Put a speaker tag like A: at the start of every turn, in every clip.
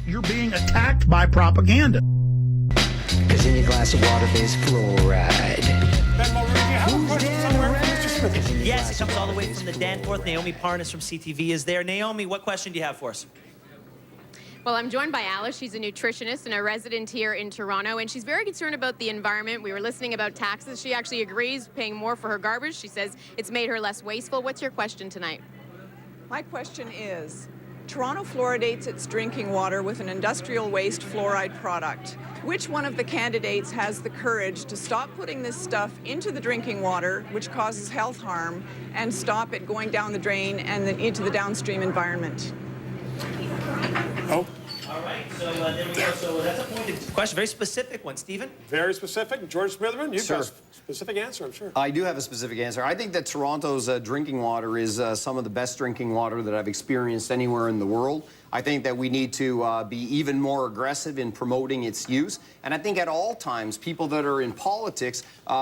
A: you're being attacked by propaganda.
B: Because in your glass of water there's fluoride.
C: Ben Mulroney, do you have a question somewhere for Mr. Smith?
D: Yes, it comes all the way from the Danforth. Naomi Parnas from CTV is there. Naomi, what question do you have for us?
E: Well, I'm joined by Alice. She's a nutritionist and a resident here in Toronto, and she's very concerned about the environment. We were listening about taxes. She actually agrees paying more for her garbage. She says it's made her less wasteful. What's your question tonight?
F: My question is, Toronto fluoridates its drinking water with an industrial waste fluoride product. Which one of the candidates has the courage to stop putting this stuff into the drinking water, which causes health harm, and stop it going down the drain and then into the downstream environment?
C: Oh,
D: All right, so there we go. So that's a pointed question, very specific one. Stephen?
C: very specific. George Smitherman, you've got a specific answer, I'm sure.
G: I do have a specific answer. I think that Toronto's drinking water is some of the best drinking water that I've experienced anywhere in the world. I think that we need to be even more aggressive in promoting its use. And I think at all times, people that are in politics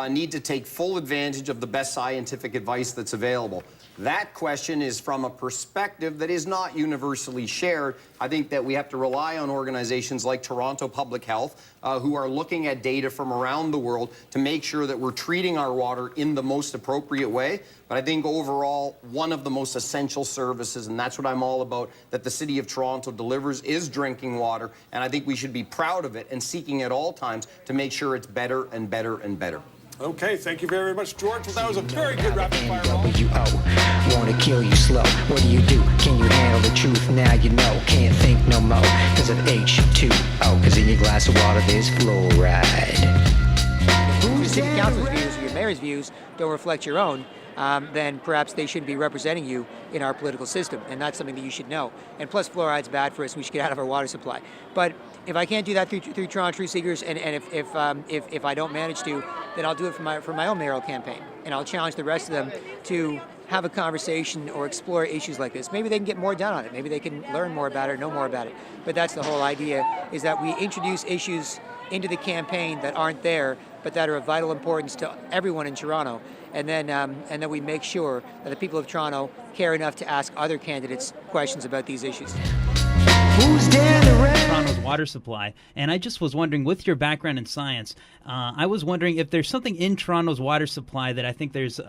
G: need to take full advantage of the best scientific advice that's available. That question is from a perspective that is not universally shared. I think that we have to rely on organizations like Toronto Public Health, who are looking at data from around the world to make sure that we're treating our water in the most appropriate way. But I think overall, one of the most essential services, and that's what I'm all about, that the City of Toronto delivers is drinking water. And I think we should be proud of it and seeking at all times to make sure it's better and better and better.
C: Okay, thank you very much, George. Well, that was a very good rapid fire roll.
B: NWO, wanna kill you slow. What do? Can you handle the truth? Now you know. Can't think no more. Cause of H2O. Cause in your glass of water there's fluoride.
H: If the city council's views or your mayor's views don't reflect your own, then perhaps they shouldn't be representing you in our political system, and that's something that you should know. And plus, fluoride's bad for us. We should get out of our water supply. But if I can't do that through Toronto Truth Seekers, and if I don't manage to, then I'll do it for my own mayoral campaign, and I'll challenge the rest of them to have a conversation or explore issues like this. Maybe they can get more done on it. Maybe they can learn more about it or know more about it. But that's the whole idea, is that we introduce issues into the campaign that aren't there, but that are of vital importance to everyone in Toronto. And then we make sure that the people of Toronto care enough to ask other candidates questions about these issues.
I: Toronto's water supply, and I just was wondering, with your background in science, I was wondering if there's something in Toronto's water supply that I think there's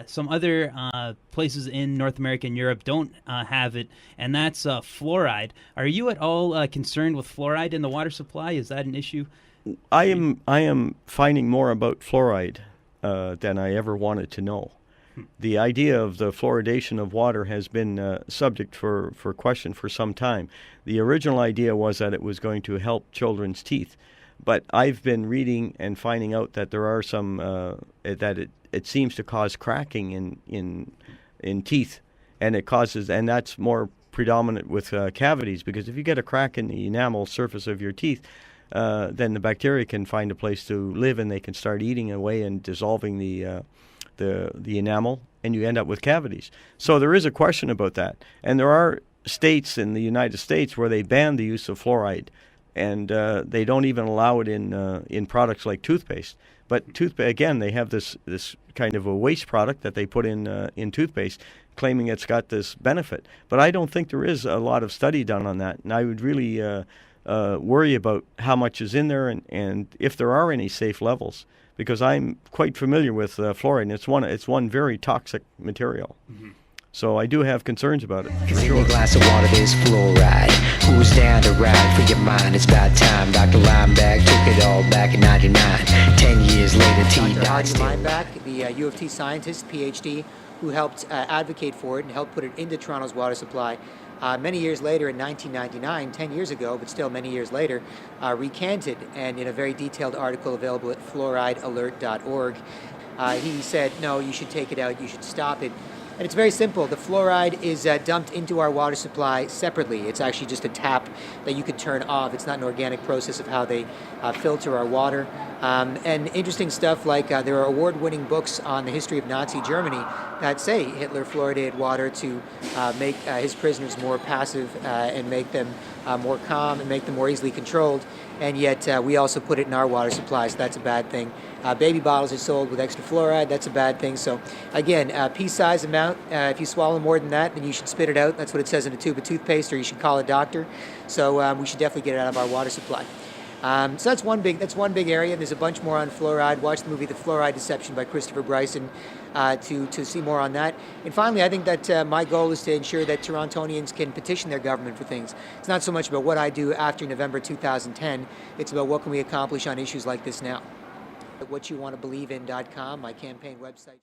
I: some other places in North America and Europe don't have it, and that's fluoride. Are you at all concerned with fluoride in the water supply? Is that an issue?
J: I am finding more about fluoride than I ever wanted to know. The idea of the fluoridation of water has been subject for question for some time. The original idea was that it was going to help children's teeth, but I've been reading and finding out that there are some that it seems to cause cracking in teeth, and that's more predominant with cavities, because if you get a crack in the enamel surface of your teeth, then the bacteria can find a place to live, and they can start eating away and dissolving the enamel, and you end up with cavities. So there is a question about that. And there are states in the United States where they ban the use of fluoride, and they don't even allow it in products like toothpaste. But again, they have this kind of a waste product that they put in toothpaste, claiming it's got this benefit. But I don't think there is a lot of study done on that, and I would really worry about how much is in there and if there are any safe levels, because I'm quite familiar with fluoride, and it's one very toxic material. Mm-hmm. So I do have concerns about it.
B: Cause in your glass of water there's fluoride. Who's down to ride for your mind? It's about time. Dr. Limeback took it all back in 99. 10 years later, T.
H: Dr. Limeback, the U of T scientist, PhD, who helped advocate for it and helped put it into Toronto's water supply. Many years later, in 1999, 10 years ago, but still many years later, recanted, and in a very detailed article available at fluoridealert.org, he said, no, you should take it out, you should stop it. And it's very simple. The fluoride is dumped into our water supply separately. It's actually just a tap that you could turn off. It's not an organic process of how they filter our water. And interesting stuff like there are award-winning books on the history of Nazi Germany that say Hitler fluoridated water to make his prisoners more passive and make them more calm and make them more easily controlled. And yet we also put it in our water supply, so that's a bad thing. Baby bottles are sold with extra fluoride. That's a bad thing. So again, pea-size amount. If you swallow more than that, then you should spit it out. That's what it says in a tube of toothpaste, or you should call a doctor. So we should definitely get it out of our water supply. So that's one big area. There's a bunch more on fluoride. Watch the movie The Fluoride Deception by Christopher Bryson to see more on that. And finally, I think that my goal is to ensure that Torontonians can petition their government for things. It's not so much about what I do after November 2010. It's about what can we accomplish on issues like this now. whatyouwanttoBelievein.com, my campaign website.